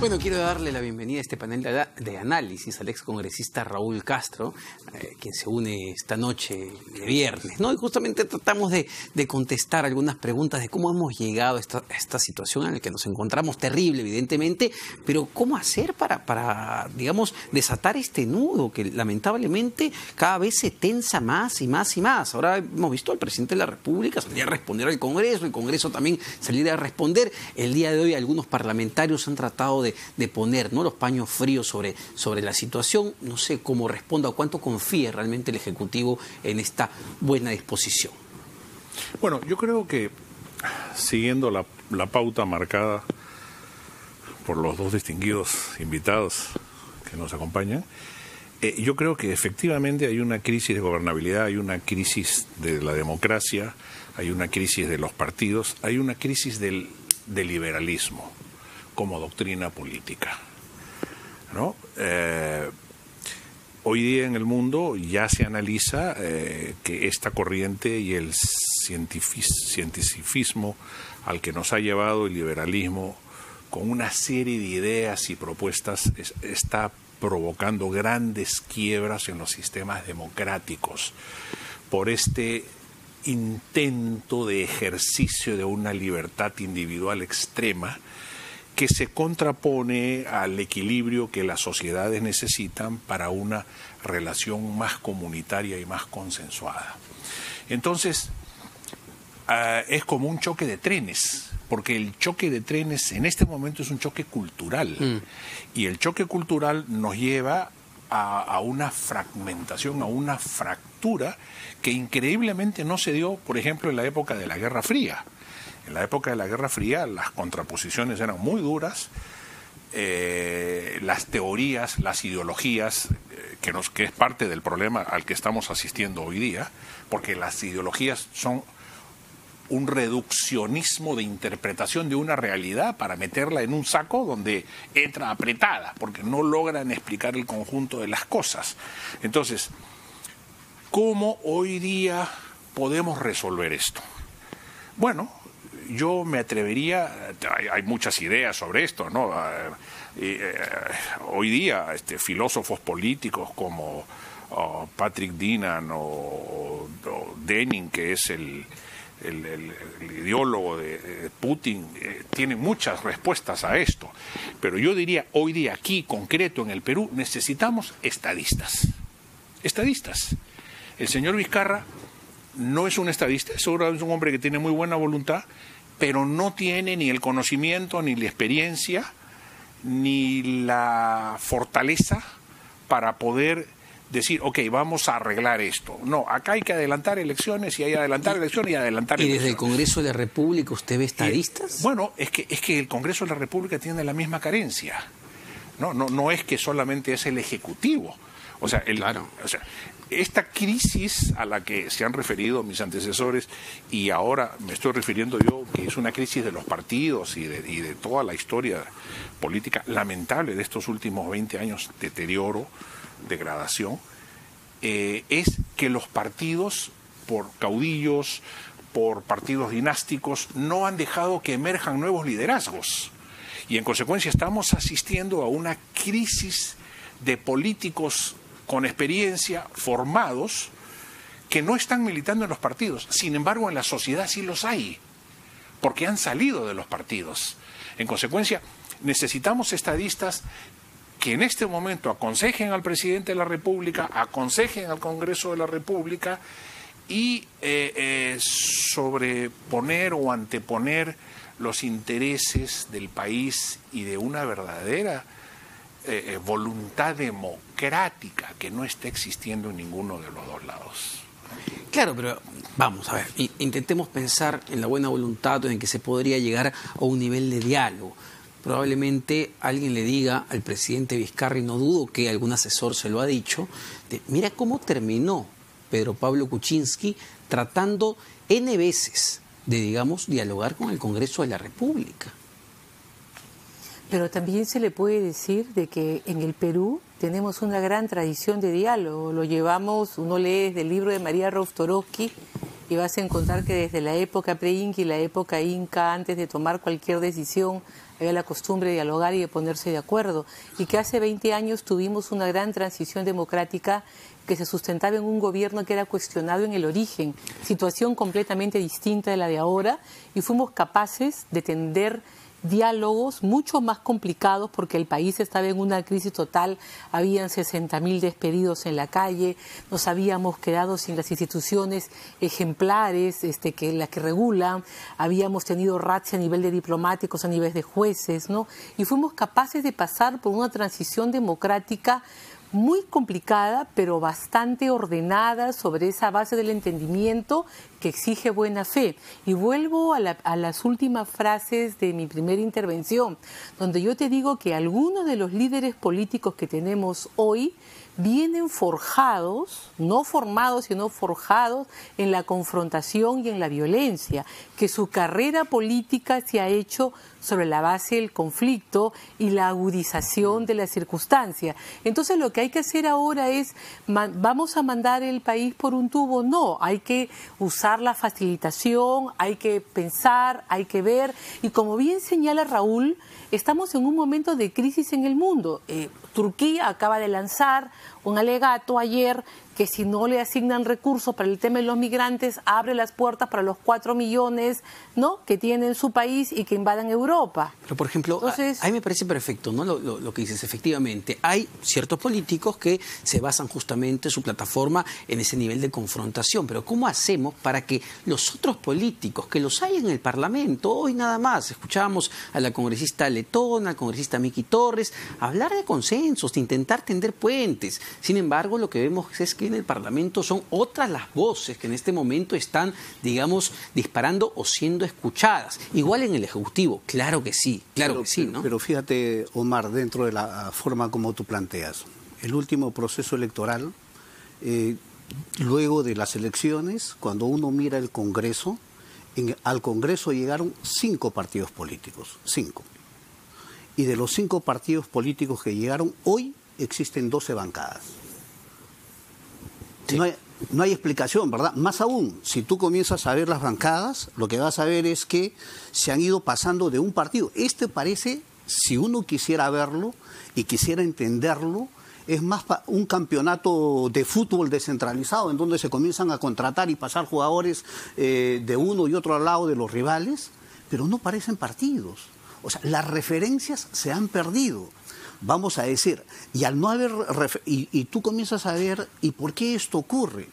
Bueno, quiero darle la bienvenida a este panel de análisis al excongresista Raúl Castro, quien se une esta noche de viernes, ¿no? Y justamente tratamos de contestar algunas preguntas de cómo hemos llegado a esta situación en la que nos encontramos, terrible, evidentemente, pero cómo hacer para, digamos, desatar este nudo que lamentablemente cada vez se tensa más y más y más. Ahora hemos visto al presidente de la República salir a responder al Congreso, el Congreso también salir a responder. El día de hoy algunos parlamentarios han tratado de poner, ¿no?, los paños fríos sobre la situación. No sé cómo responda o cuánto confía realmente el Ejecutivo en esta buena disposición. Bueno, yo creo que siguiendo la pauta marcada por los dos distinguidos invitados que nos acompañan, yo creo que efectivamente hay una crisis de gobernabilidad, hay una crisis de la democracia, hay una crisis de los partidos, hay una crisis del liberalismo como doctrina política, ¿no? Hoy día en el mundo ya se analiza que esta corriente y el cientificismo al que nos ha llevado el liberalismo con una serie de ideas y propuestas está provocando grandes quiebras en los sistemas democráticos por este intento de ejercicio de una libertad individual extrema que se contrapone al equilibrio que las sociedades necesitan para una relación más comunitaria y más consensuada. Entonces, es como un choque de trenes, porque el choque de trenes en este momento es un choque cultural, y el choque cultural nos lleva a una fragmentación, a una fractura que increíblemente no se dio, por ejemplo, en la época de la Guerra Fría. En la época de la Guerra Fría las contraposiciones eran muy duras, las teorías, las ideologías, que es parte del problema al que estamos asistiendo hoy día, porque las ideologías son un reduccionismo de interpretación de una realidad para meterla en un saco donde entra apretada, porque no logran explicar el conjunto de las cosas. Entonces, ¿cómo hoy día podemos resolver esto? Bueno, yo me atrevería, hay muchas ideas sobre esto, ¿no? Hoy día filósofos políticos como Patrick Dinan o Denning, que es el ideólogo de Putin, tiene muchas respuestas a esto. Pero yo diría, hoy día aquí, concreto en el Perú, necesitamos estadistas. Estadistas. El señor Vizcarra no es un estadista, seguramente es un hombre que tiene muy buena voluntad, pero no tiene ni el conocimiento, ni la experiencia, ni la fortaleza para poder decir, ok, vamos a arreglar esto. No, acá hay que adelantar elecciones y hay que adelantar elecciones y adelantar elecciones. ¿Y desde el Congreso de la República usted ve estadistas? Bueno, es que el Congreso de la República tiene la misma carencia. No es que solamente es el Ejecutivo. O sea, claro. Esta crisis a la que se han referido mis antecesores, y ahora me estoy refiriendo yo, que es una crisis de los partidos y de toda la historia política lamentable de estos últimos 20 años, deterioro, degradación, es que los partidos, por caudillos, por partidos dinásticos, no han dejado que emerjan nuevos liderazgos. Y en consecuencia estamos asistiendo a una crisis de políticos con experiencia, formados, que no están militando en los partidos. Sin embargo, en la sociedad sí los hay, porque han salido de los partidos. En consecuencia, necesitamos estadistas que en este momento aconsejen al presidente de la República, aconsejen al Congreso de la República y sobreponer o anteponer los intereses del país y de una verdadera voluntad democrática que no está existiendo en ninguno de los dos lados. Claro, pero vamos a ver, intentemos pensar en la buena voluntad en que se podría llegar a un nivel de diálogo. Probablemente alguien le diga al presidente Vizcarra, y no dudo que algún asesor se lo ha dicho, mira cómo terminó Pedro Pablo Kuczynski tratando N veces de, digamos, dialogar con el Congreso de la República. Pero también se le puede decir de que en el Perú tenemos una gran tradición de diálogo. Lo llevamos, uno lee desde el libro de María Rovtorovsky, y vas a encontrar que desde la época pre-inca y la época inca, antes de tomar cualquier decisión, había la costumbre de dialogar y de ponerse de acuerdo, y que hace 20 años tuvimos una gran transición democrática que se sustentaba en un gobierno que era cuestionado en el origen, situación completamente distinta de la de ahora, y fuimos capaces de tender diálogos mucho más complicados porque el país estaba en una crisis total, habían 60.000 despedidos en la calle, nos habíamos quedado sin las instituciones ejemplares que las que regulan, habíamos tenido racha a nivel de diplomáticos, a nivel de jueces, ¿no? Y fuimos capaces de pasar por una transición democrática muy complicada, pero bastante ordenada sobre esa base del entendimiento que exige buena fe. Y vuelvo a las últimas frases de mi primera intervención, donde yo te digo que algunos de los líderes políticos que tenemos hoy vienen forjados, no formados, sino forjados en la confrontación y en la violencia, que su carrera política se ha hecho sobre la base del conflicto y la agudización de la circunstancia. Entonces lo que hay que hacer ahora es, ¿vamos a mandar el país por un tubo? No, hay que usar la facilitación, hay que pensar, hay que ver, y como bien señala Raúl, estamos en un momento de crisis en el mundo. Turquía acaba de lanzar un alegato ayer que si no le asignan recursos para el tema de los migrantes, abre las puertas para los 4 millones, ¿no?, que tiene en su país y que invadan Europa. Pero, por ejemplo, entonces, a mí me parece perfecto, ¿no?, lo que dices. Efectivamente, hay ciertos políticos que se basan justamente su plataforma en ese nivel de confrontación. Pero ¿cómo hacemos para que los otros políticos, que los hay en el Parlamento, hoy nada más, escuchábamos a la congresista Letona, al congresista Miki Torres, hablar de consensos, de intentar tender puentes? Sin embargo, lo que vemos es que en el Parlamento son otras las voces que en este momento están, digamos, disparando o siendo escuchadas. Igual en el Ejecutivo, claro que sí, ¿no? Pero fíjate, Omar, dentro de la forma como tú planteas, el último proceso electoral, luego de las elecciones, cuando uno mira el Congreso, al Congreso llegaron 5 partidos políticos, 5. Y de los 5 partidos políticos que llegaron, hoy existen 12 bancadas. Sí. No hay explicación, ¿verdad? Más aún, si tú comienzas a ver las bancadas, lo que vas a ver es que se han ido pasando de un partido. Este parece, si uno quisiera verlo y quisiera entenderlo, es más un campeonato de fútbol descentralizado, en donde se comienzan a contratar y pasar jugadores de uno y otro lado de los rivales, pero no parecen partidos. O sea, las referencias se han perdido. Vamos a decir, y al no haber y tú comienzas a ver, ¿y por qué esto ocurre?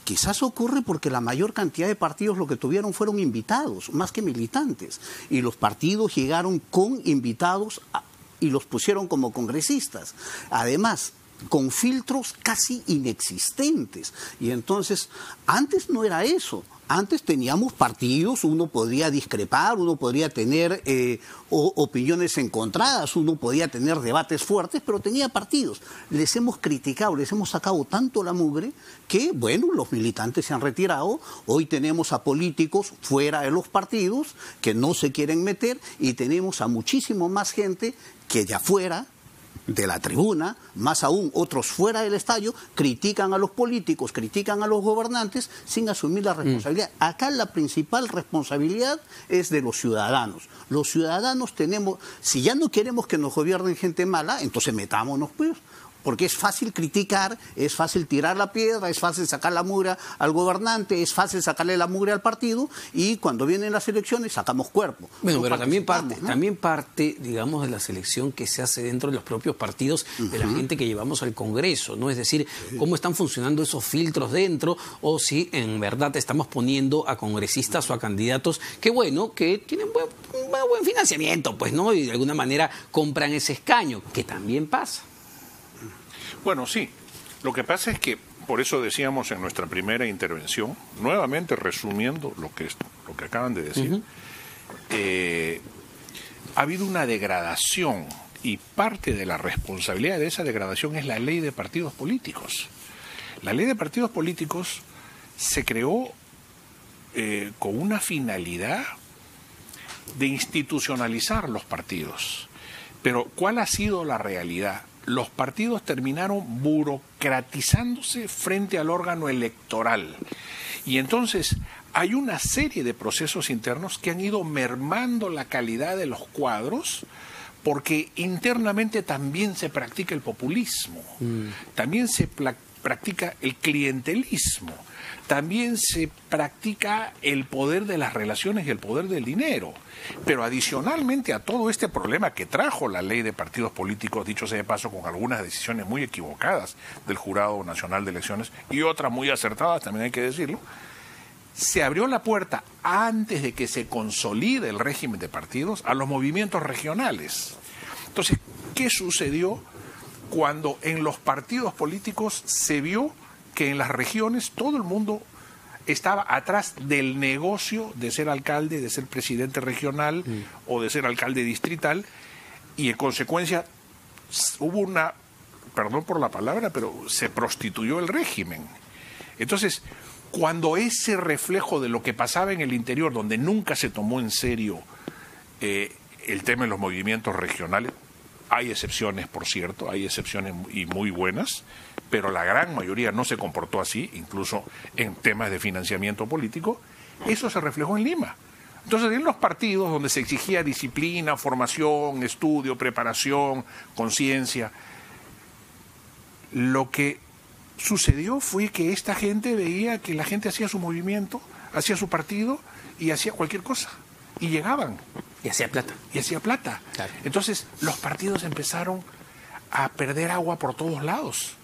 Quizás ocurre porque la mayor cantidad de partidos lo que tuvieron fueron invitados, más que militantes, y los partidos llegaron con invitados y los pusieron como congresistas. Además, con filtros casi inexistentes. Y entonces, antes no era eso. Antes teníamos partidos, uno podía discrepar, uno podría tener opiniones encontradas, uno podía tener debates fuertes, pero tenía partidos. Les hemos criticado, les hemos sacado tanto la mugre que, bueno, los militantes se han retirado. Hoy tenemos a políticos fuera de los partidos que no se quieren meter y tenemos a muchísimo más gente que de afuera, de la tribuna, más aún otros fuera del estadio, critican a los políticos, critican a los gobernantes sin asumir la responsabilidad. Acá la principal responsabilidad es de los ciudadanos. Los ciudadanos tenemos, si ya no queremos que nos gobiernen gente mala, entonces metámonos pues. Porque es fácil criticar, es fácil tirar la piedra, es fácil sacar la mugre al gobernante, es fácil sacarle la mugre al partido y cuando vienen las elecciones sacamos cuerpo. Bueno, pero también parte, digamos, de la selección que se hace dentro de los propios partidos de la gente que llevamos al Congreso, ¿no? Es decir, cómo están funcionando esos filtros dentro o si en verdad estamos poniendo a congresistas o a candidatos que, bueno, que tienen buen financiamiento, pues, ¿no? Y de alguna manera compran ese escaño, que también pasa. Bueno, sí. Lo que pasa es que, por eso decíamos en nuestra primera intervención, nuevamente resumiendo lo que acaban de decir, ha habido una degradación y parte de la responsabilidad de esa degradación es la ley de partidos políticos. La ley de partidos políticos se creó con una finalidad de institucionalizar los partidos. Pero ¿cuál ha sido la realidad? Los partidos terminaron burocratizándose frente al órgano electoral Y entonces hay una serie de procesos internos que han ido mermando la calidad de los cuadros, porque internamente también se practica el populismo, también se practica el clientelismo, también se practica el poder de las relaciones y el poder del dinero. Pero adicionalmente a todo este problema que trajo la ley de partidos políticos, dicho sea de paso, con algunas decisiones muy equivocadas del Jurado Nacional de Elecciones y otras muy acertadas, también hay que decirlo, se abrió la puerta, antes de que se consolide el régimen de partidos, a los movimientos regionales. Entonces, ¿qué sucedió cuando en los partidos políticos se vio que en las regiones todo el mundo estaba atrás del negocio de ser alcalde, de ser presidente regional o de ser alcalde distrital, y en consecuencia hubo una, perdón por la palabra, pero se prostituyó el régimen? Entonces, cuando ese reflejo de lo que pasaba en el interior, donde nunca se tomó en serio el tema de los movimientos regionales, hay excepciones, por cierto, hay excepciones y muy buenas, pero la gran mayoría no se comportó así, incluso en temas de financiamiento político, eso se reflejó en Lima. Entonces, en los partidos donde se exigía disciplina, formación, estudio, preparación, conciencia, lo que sucedió fue que esta gente veía que la gente hacía su movimiento, hacía su partido y hacía cualquier cosa. Y llegaban. Y hacía plata. Y hacía plata. Claro. Entonces, los partidos empezaron a perder agua por todos lados,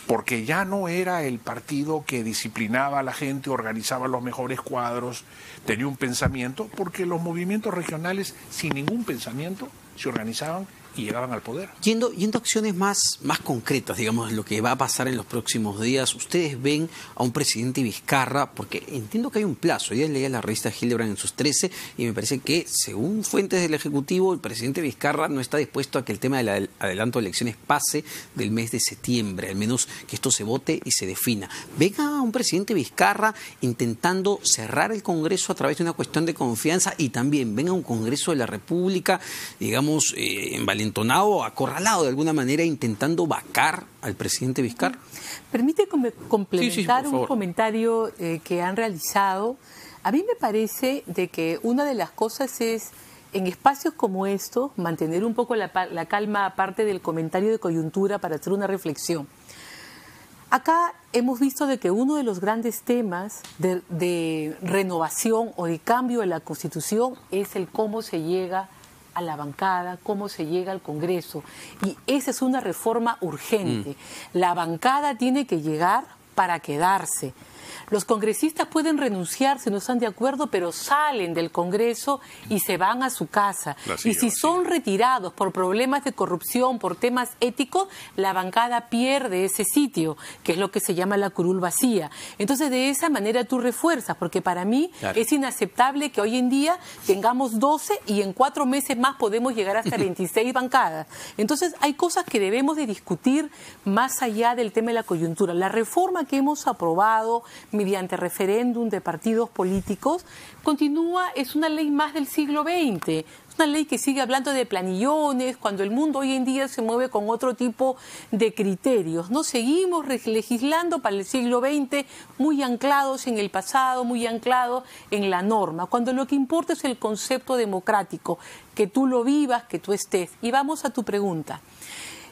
porque ya no era el partido que disciplinaba a la gente, organizaba los mejores cuadros, tenía un pensamiento, porque los movimientos regionales, sin ningún pensamiento, se organizaban y llegaban al poder. Yendo a acciones más concretas, digamos, lo que va a pasar en los próximos días, ¿ustedes ven a un presidente Vizcarra? Porque entiendo que hay un plazo. Ya leía la revista Hildebrand en sus 13 y me parece que, según fuentes del Ejecutivo, el presidente Vizcarra no está dispuesto a que el tema del adelanto de elecciones pase del mes de septiembre, al menos que esto se vote y se defina. ¿Ven a un presidente Vizcarra intentando cerrar el Congreso a través de una cuestión de confianza, y también ven a un Congreso de la República, digamos, envalentonado, acorralado de alguna manera, intentando vacar al presidente Vizcarra? Permíteme complementar sí, un comentario que han realizado. A mí me parece de que una de las cosas es, en espacios como estos, mantener un poco la calma, aparte del comentario de coyuntura, para hacer una reflexión. Acá hemos visto de que uno de los grandes temas de renovación o de cambio de la Constitución es el cómo se llega a la bancada, cómo se llega al Congreso. Y esa es una reforma urgente. La bancada tiene que llegar para quedarse. Los congresistas pueden renunciar si no están de acuerdo, pero salen del Congreso y se van a su casa. Y si son retirados por problemas de corrupción, por temas éticos, la bancada pierde ese sitio, que es lo que se llama la curul vacía. Entonces, de esa manera tú refuerzas, porque para mí es inaceptable que hoy en día tengamos 12 y en 4 meses más podemos llegar hasta 26 bancadas. Entonces, hay cosas que debemos de discutir más allá del tema de la coyuntura. La reforma que hemos aprobado mediante referéndum de partidos políticos, continúa, es una ley más del siglo XX, es una ley que sigue hablando de planillones, cuando el mundo hoy en día se mueve con otro tipo de criterios, ¿no? Seguimos legislando para el siglo XX, muy anclados en el pasado, muy anclados en la norma, cuando lo que importa es el concepto democrático, que tú lo vivas, que tú estés. Y vamos a tu pregunta.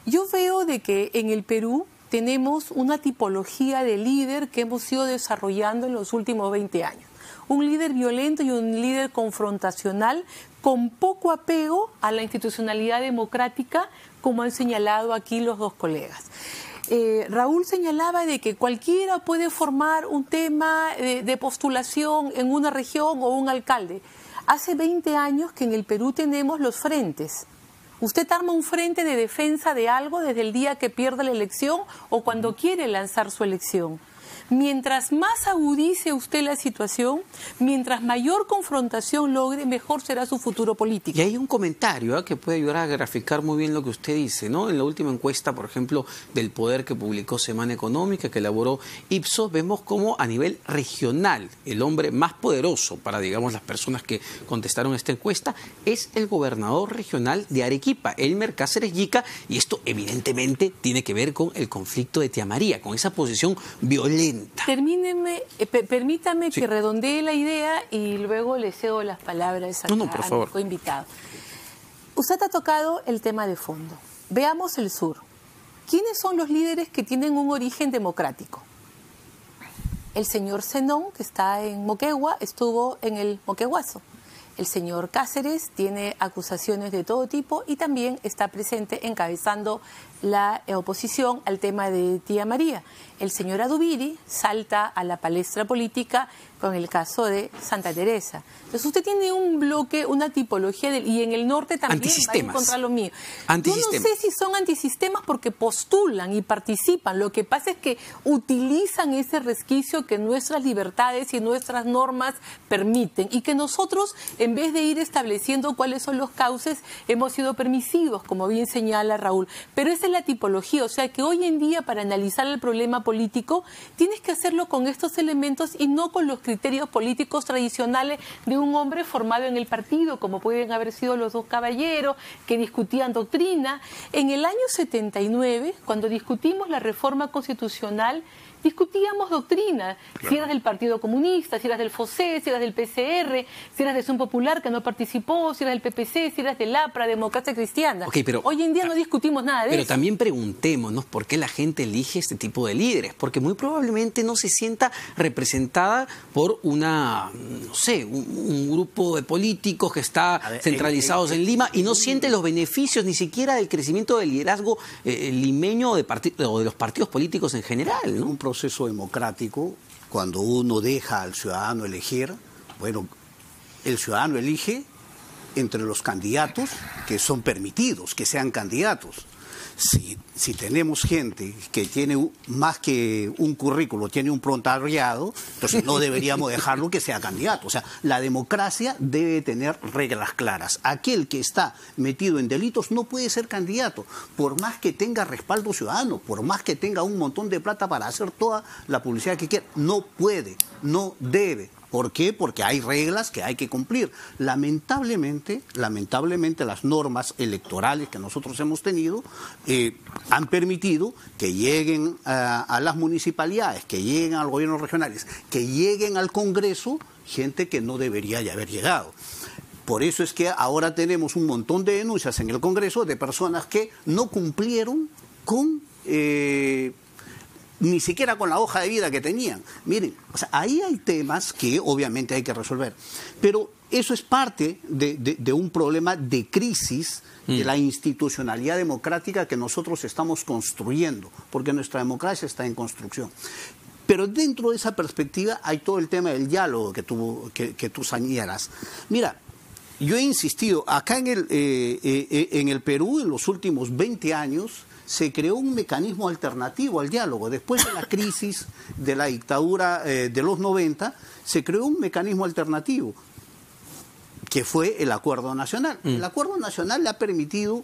Yo veo de que en el Perú tenemos una tipología de líder que hemos ido desarrollando en los últimos 20 años. Un líder violento y un líder confrontacional con poco apego a la institucionalidad democrática, como han señalado aquí los dos colegas. Raúl señalaba de que cualquiera puede formar un tema de postulación en una región o un alcalde. Hace 20 años que en el Perú tenemos los frentes. Usted arma un frente de defensa de algo desde el día que pierde la elección o cuando quiere lanzar su elección. Mientras más agudice usted la situación, mientras mayor confrontación logre, mejor será su futuro político. Y hay un comentario que puede ayudar a graficar muy bien lo que usted dice, ¿no? En la última encuesta, por ejemplo, del Poder que publicó Semana Económica, que elaboró Ipsos, vemos como a nivel regional el hombre más poderoso para, digamos, las personas que contestaron esta encuesta es el gobernador regional de Arequipa, Elmer Cáceres Yica, y esto evidentemente tiene que ver con el conflicto de Tía María, con esa posición violenta cuenta. Permítame Sí. que redondee la idea y luego le cedo las palabras a No, por favor. nuestro invitado. Usted ha tocado el tema de fondo. Veamos el sur. ¿Quiénes son los líderes que tienen un origen democrático? El señor Zenón, que está en Moquegua, estuvo en el Moqueguazo. El señor Cáceres tiene acusaciones de todo tipo y también está presente encabezando la oposición al tema de Tía María. El señor Adubiri salta a la palestra política con el caso de Santa Teresa. Entonces usted tiene un bloque, una tipología, y en el norte también va a encontrar lo mío. Yo no sé si son antisistemas porque postulan y participan. Lo que pasa es que utilizan ese resquicio que nuestras libertades y nuestras normas permiten y que nosotros, en vez de ir estableciendo cuáles son los cauces, hemos sido permisivos, como bien señala Raúl. Pero esa es la tipología, o sea que hoy en día para analizar el problema político tienes que hacerlo con estos elementos y no con los criterios políticos tradicionales de un hombre formado en el partido, como pueden haber sido los dos caballeros que discutían doctrina. En el año 79, cuando discutimos la reforma constitucional, discutíamos doctrina, claro. Si eras del Partido Comunista, si eras del FOSE, si eras del PCR, si eras de Acción Popular que no participó, si eras del PPC, si eras del APRA, Democracia Cristiana. Okay, pero, hoy en día no discutimos nada de eso. Pero también preguntémonos por qué la gente elige este tipo de líderes, porque muy probablemente no se sienta representada por una, no sé, un grupo de políticos que está centralizados en Lima y no siente los beneficios ni siquiera del crecimiento del liderazgo limeño o de los partidos políticos en general, ¿no? Un proceso democrático, cuando uno deja al ciudadano elegir, bueno, el ciudadano elige entre los candidatos que son permitidos, que sean candidatos. Si tenemos gente que tiene más que un currículo, tiene un proletariado, entonces no deberíamos dejarlo que sea candidato. O sea, la democracia debe tener reglas claras. Aquel que está metido en delitos no puede ser candidato, por más que tenga respaldo ciudadano, por más que tenga un montón de plata para hacer toda la publicidad que quiera. No puede, no debe. ¿Por qué? Porque hay reglas que hay que cumplir. Lamentablemente las normas electorales que nosotros hemos tenido han permitido que lleguen a las municipalidades, que lleguen a los gobiernos regionales, que lleguen al Congreso gente que no debería ya haber llegado. Por eso es que ahora tenemos un montón de denuncias en el Congreso de personas que no cumplieron con... ni siquiera con la hoja de vida que tenían. Miren, o sea, ahí hay temas que obviamente hay que resolver, pero eso es parte de un problema de crisis de la institucionalidad democrática que nosotros estamos construyendo, porque nuestra democracia está en construcción. Pero dentro de esa perspectiva hay todo el tema del diálogo que tú señalas. Mira, yo he insistido, acá en el Perú, en los últimos 20 años, se creó un mecanismo alternativo al diálogo. Después de la crisis de la dictadura de los 90, se creó un mecanismo alternativo, que fue el Acuerdo Nacional. El Acuerdo Nacional le ha permitido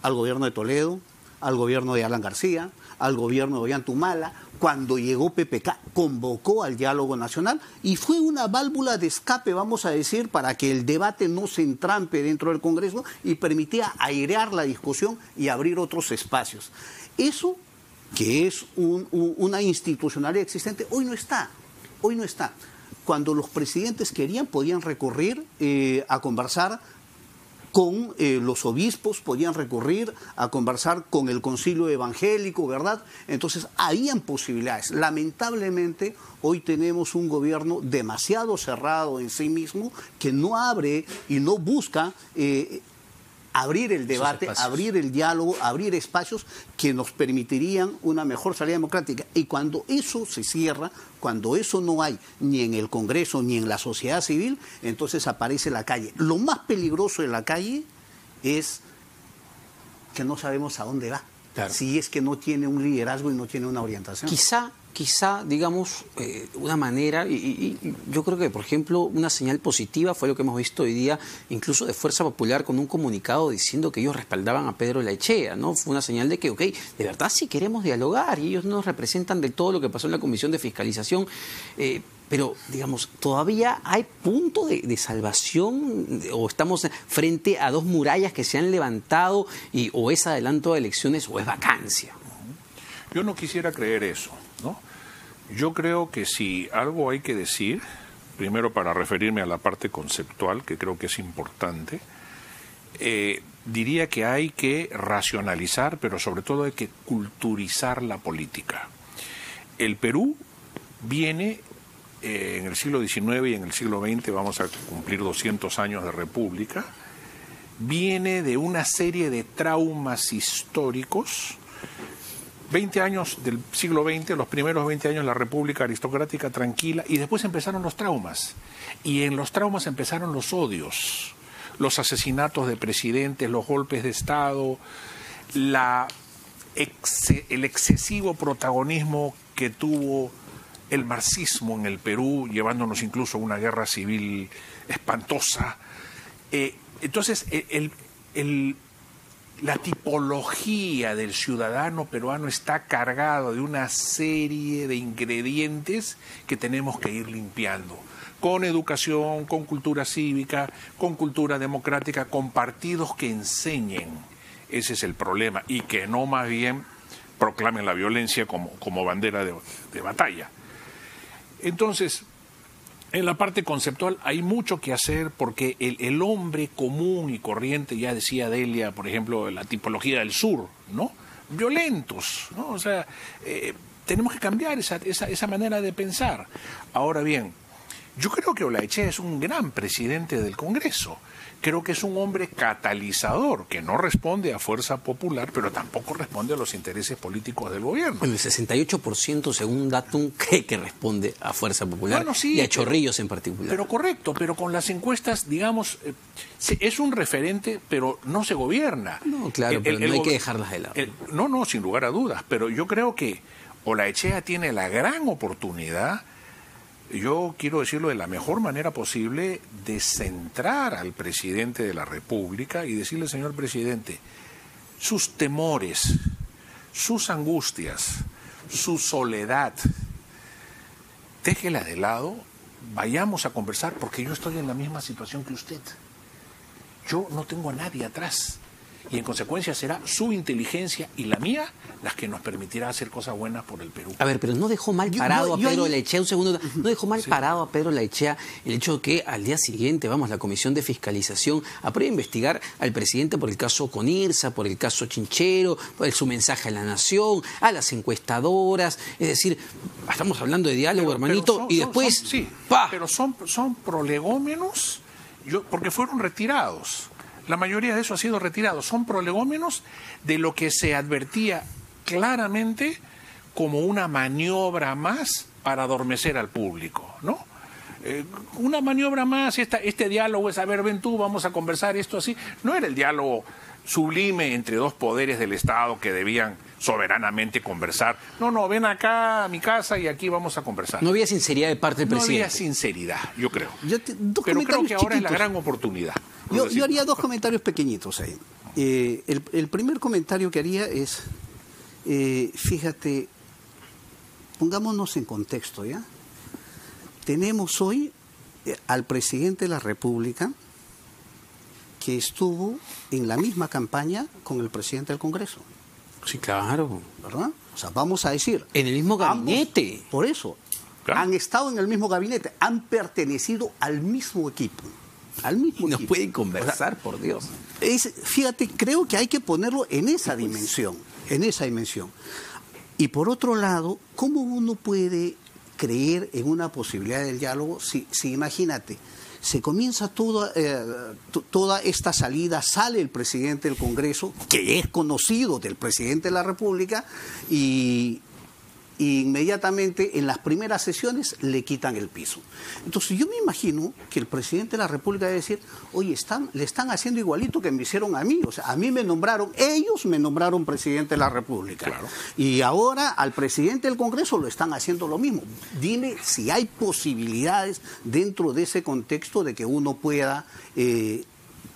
al gobierno de Toledo, al gobierno de Alan García, al gobierno de Ollantumala, cuando llegó PPK, convocó al diálogo nacional y fue una válvula de escape, vamos a decir, para que el debate no se entrampe dentro del Congreso y permitía airear la discusión y abrir otros espacios. Eso, que es una institucionalidad existente, hoy no está. Cuando los presidentes querían, podían recurrir a conversar con los obispos, podían recurrir a conversar con el concilio evangélico, ¿verdad? Entonces, habían posibilidades. Lamentablemente, hoy tenemos un gobierno demasiado cerrado en sí mismo, que no abre y no busca abrir el debate, abrir el diálogo, abrir espacios que nos permitirían una mejor salida democrática. Y cuando eso se cierra, cuando eso no hay ni en el Congreso ni en la sociedad civil, entonces aparece la calle. Lo más peligroso de la calle es que no sabemos a dónde va. Claro. Si es que no tiene un liderazgo y no tiene una orientación. Quizá, digamos, una manera, y yo creo que, por ejemplo, una señal positiva fue lo que hemos visto hoy día, incluso de Fuerza Popular, con un comunicado diciendo que ellos respaldaban a Pedro Laechea, ¿no? Fue una señal de que, ok, de verdad sí queremos dialogar, y ellos no representan del todo lo que pasó en la Comisión de Fiscalización, pero, digamos, todavía hay punto de salvación, o estamos frente a dos murallas que se han levantado, o es adelanto de elecciones o es vacancia. Yo no quisiera creer eso, ¿no? Yo creo que si algo hay que decir, primero para referirme a la parte conceptual, que creo que es importante, diría que hay que racionalizar, pero sobre todo hay que culturizar la política. El Perú viene en el siglo XIX y en el siglo XX, vamos a cumplir 200 años de república, viene de una serie de traumas históricos. 20 años del siglo XX, los primeros 20 años la república aristocrática tranquila, y después empezaron los traumas. Y en los traumas empezaron los odios, los asesinatos de presidentes, los golpes de Estado, el excesivo protagonismo que tuvo el marxismo en el Perú, llevándonos incluso a una guerra civil espantosa. Entonces, la tipología del ciudadano peruano está cargada de una serie de ingredientes que tenemos que ir limpiando, con educación, con cultura cívica, con cultura democrática, con partidos que enseñen. Ese es el problema, y que no más bien proclamen la violencia como bandera de batalla. Entonces, en la parte conceptual hay mucho que hacer, porque el hombre común y corriente, ya decía Delia, por ejemplo, la tipología del sur, ¿no? Violentos, ¿no? O sea, tenemos que cambiar esa manera de pensar. Ahora bien, yo creo que Olaechea es un gran presidente del Congreso. Creo que es un hombre catalizador, que no responde a fuerza popular, pero tampoco responde a los intereses políticos del gobierno. Bueno, el 68% según Datum cree que responde a fuerza popular, bueno, sí, y a Chorrillos en particular. Pero correcto, pero con las encuestas, digamos, es un referente, pero no se gobierna. No, claro, pero no hay que dejarlas de lado. No, sin lugar a dudas, pero yo creo que Olaechea tiene la gran oportunidad, yo quiero decirlo de la mejor manera posible, de centrar al presidente de la República y decirle: señor presidente, sus temores, sus angustias, su soledad, déjela de lado, vayamos a conversar, porque yo estoy en la misma situación que usted. Yo no tengo a nadie atrás. Y en consecuencia será su inteligencia y la mía las que nos permitirá hacer cosas buenas por el Perú. A ver, pero no dejó mal parado a Pedro Olaechea, un segundo, no dejó mal parado a Pedro Olaechea el hecho de que al día siguiente, la Comisión de Fiscalización apruebe investigar al presidente por el caso Conirsa, por el caso Chinchero, por su mensaje a la nación, a las encuestadoras. Es decir, estamos hablando de diálogo, hermanito, y después... ¡pah! Pero son prolegómenos, porque fueron retirados. La mayoría de eso ha sido retirado. Son prolegómenos de lo que se advertía claramente como una maniobra más para adormecer al público, ¿no? Una maniobra más, este diálogo es: a ver, ven tú, vamos a conversar esto así. No era el diálogo sublime entre dos poderes del Estado que debían soberanamente conversar. No, ven acá a mi casa y aquí vamos a conversar. No había sinceridad de parte del presidente. No había sinceridad, yo creo. Pero creo que ahora es la gran oportunidad. Yo haría dos comentarios pequeñitos ahí. El primer comentario que haría es, fíjate, pongámonos en contexto, ¿ya? Tenemos hoy al presidente de la República que estuvo en la misma campaña con el presidente del Congreso. Sí, claro. ¿Verdad? O sea, vamos a decir... En el mismo gabinete. Ambos, por eso. Claro. Han estado en el mismo gabinete, han pertenecido al mismo equipo. Al mismo no equipo. Pueden conversar, o sea, por Dios. Fíjate, creo que hay que ponerlo en esa dimensión. En esa dimensión. Y por otro lado, ¿cómo uno puede creer en una posibilidad del diálogo si imagínate, se comienza toda esta salida, sale el presidente del Congreso, que es conocido del presidente de la República, y inmediatamente en las primeras sesiones le quitan el piso. Entonces yo me imagino que el presidente de la República debe decir: oye, le están haciendo igualito que me hicieron a mí, o sea, a mí me nombraron, ellos me nombraron presidente de la República. Claro. Y ahora al presidente del Congreso lo están haciendo lo mismo. Dime si hay posibilidades dentro de ese contexto de que uno pueda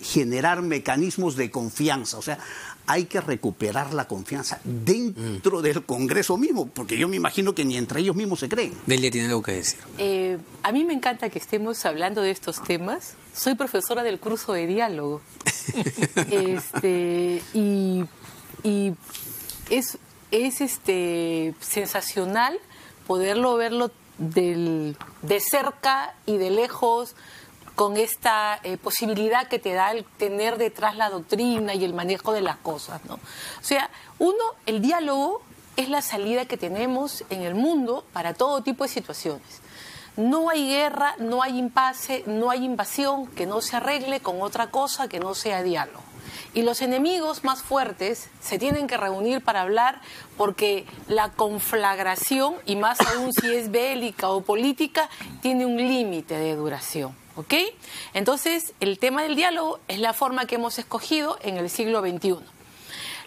generar mecanismos de confianza, o sea, hay que recuperar la confianza dentro del Congreso mismo, porque yo me imagino que ni entre ellos mismos se creen. Delia tiene algo que decir. A mí me encanta que estemos hablando de estos temas. Soy profesora del curso de diálogo. Y es sensacional poderlo verlo de cerca y de lejos, con esta posibilidad que te da el tener detrás la doctrina y el manejo de las cosas, ¿no? O sea, el diálogo es la salida que tenemos en el mundo para todo tipo de situaciones. No hay guerra, no hay impasse, no hay invasión que no se arregle con otra cosa que no sea diálogo. Y los enemigos más fuertes se tienen que reunir para hablar, porque la conflagración, y más aún si es bélica o política, tiene un límite de duración. ¿Ok? Entonces, el tema del diálogo es la forma que hemos escogido en el siglo XXI.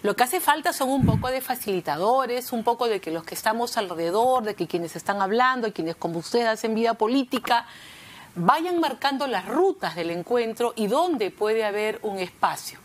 Lo que hace falta son un poco de facilitadores, un poco de que los que estamos alrededor, de que quienes están hablando, quienes como ustedes hacen vida política, vayan marcando las rutas del encuentro y dónde puede haber un espacio.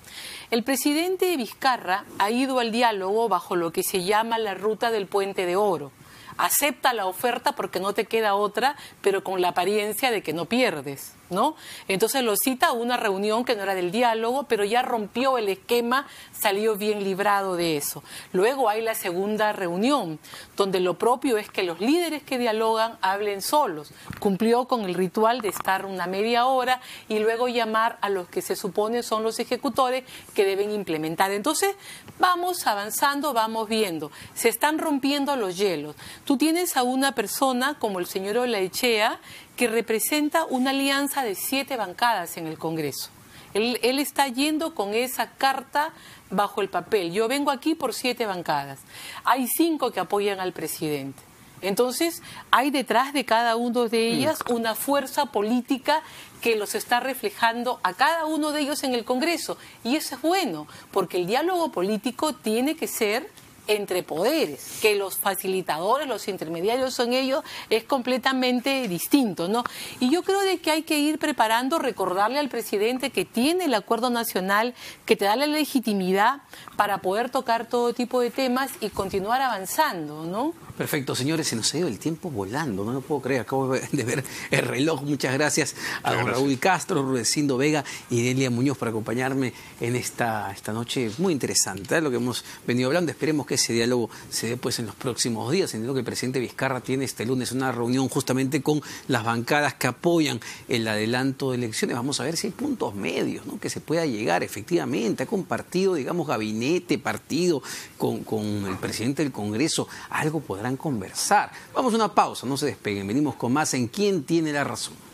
El presidente Vizcarra ha ido al diálogo bajo lo que se llama la ruta del Puente de Oro. Acepta la oferta porque no te queda otra, pero con la apariencia de que no pierdes, ¿no? Entonces lo cita a una reunión que no era del diálogo, pero ya rompió el esquema, salió bien librado de eso. Luego hay la segunda reunión, donde lo propio es que los líderes que dialogan hablen solos. Cumplió con el ritual de estar una media hora y luego llamar a los que se supone son los ejecutores que deben implementar. Entonces vamos avanzando, vamos viendo. Se están rompiendo los hielos. Tú tienes a una persona como el señor Olaechea, que representa una alianza de 7 bancadas en el Congreso. Él está yendo con esa carta bajo el papel. Yo vengo aquí por 7 bancadas. Hay 5 que apoyan al presidente. Entonces, hay detrás de cada uno de ellas una fuerza política que los está reflejando a cada uno de ellos en el Congreso. Y eso es bueno, porque el diálogo político tiene que ser entre poderes, que los facilitadores, los intermediarios son ellos, es completamente distinto, ¿no? Y yo creo de que hay que ir preparando, recordarle al presidente que tiene el acuerdo nacional, que te da la legitimidad para poder tocar todo tipo de temas y continuar avanzando, ¿no? Perfecto, señores, se nos ha ido el tiempo volando, no lo puedo creer, acabo de ver el reloj. Muchas gracias a don Raúl Castro, Rudecindo Vega y Delia Muñoz por acompañarme en esta noche muy interesante, ¿eh? Lo que hemos venido hablando. Esperemos que ese diálogo se dé pues en los próximos días. Entiendo que el presidente Vizcarra tiene este lunes una reunión justamente con las bancadas que apoyan el adelanto de elecciones. Vamos a ver si hay puntos medios, ¿no? Que se pueda llegar efectivamente. Ha compartido, digamos, gabinete, partido con el presidente del Congreso. Algo podrán conversar. Vamos a una pausa, no se despeguen. Venimos con más en ¿Quién tiene la razón?